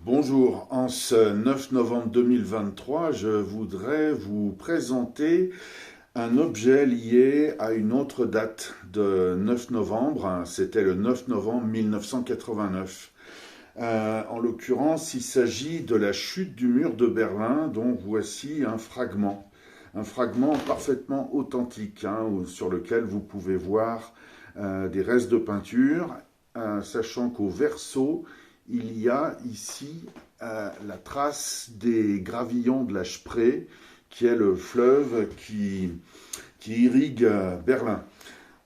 Bonjour, en ce 9 novembre 2023, je voudrais vous présenter un objet lié à une autre date de 9 novembre, c'était le 9 novembre 1989. En l'occurrence, il s'agit de la chute du mur de Berlin, dont voici un fragment parfaitement authentique, sur lequel vous pouvez voir des restes de peinture, sachant qu'au verso, il y a ici la trace des gravillons de la Spree, qui est le fleuve qui irrigue Berlin.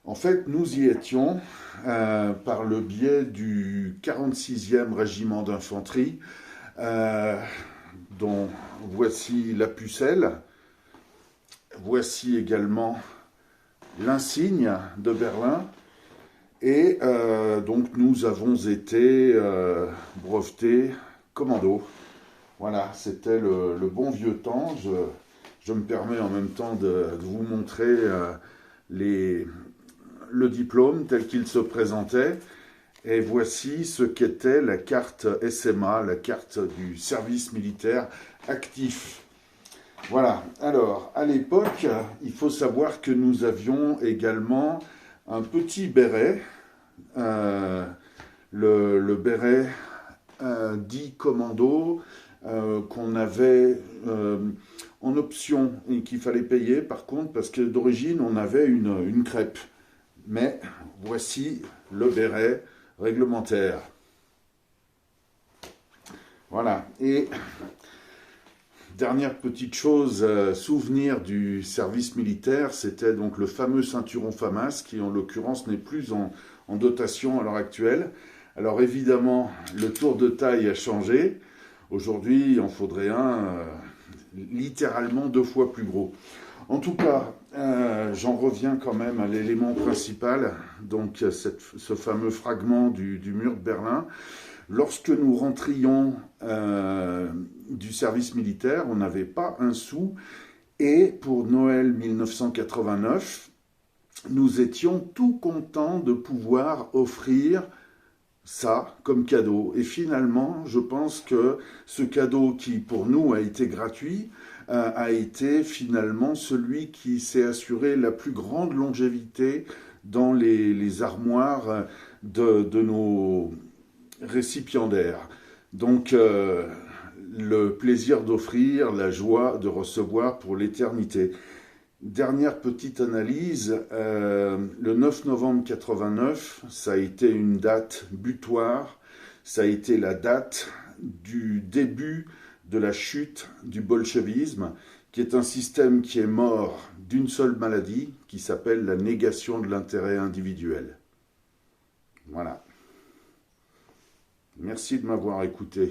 En fait, nous y étions par le biais du 46e régiment d'infanterie, dont voici la pucelle. Voici également l'insigne de Berlin. Et donc nous avons été brevetés commando. Voilà, c'était le bon vieux temps. Je me permets en même temps de vous montrer le diplôme tel qu'il se présentait. Et voici ce qu'était la carte SMA, la carte du service militaire actif. Voilà, alors à l'époque, il faut savoir que nous avions également un petit béret, le béret dit commando, qu'on avait en option et qu'il fallait payer par contre, parce que d'origine on avait une crêpe. Mais voici le béret réglementaire. Voilà, et dernière petite chose, souvenir du service militaire, c'était donc le fameux ceinturon FAMAS, qui en l'occurrence n'est plus en dotation à l'heure actuelle. Alors évidemment, le tour de taille a changé. Aujourd'hui, il en faudrait un littéralement 2 fois plus gros. En tout cas, j'en reviens quand même à l'élément principal, donc ce fameux fragment du mur de Berlin. Lorsque nous rentrions du service militaire, on n'avait pas un sou. Et pour Noël 1989, nous étions tout contents de pouvoir offrir ça comme cadeau. Et finalement, je pense que ce cadeau qui, pour nous, a été gratuit, a été finalement celui qui s'est assuré la plus grande longévité dans les armoires de nos récipiendaires. Donc, le plaisir d'offrir, la joie de recevoir pour l'éternité. Dernière petite analyse, le 9 novembre 89, ça a été une date butoir, ça a été la date du début de la chute du bolchevisme, qui est un système qui est mort d'une seule maladie, qui s'appelle la négation de l'intérêt individuel. Voilà. Merci de m'avoir écouté.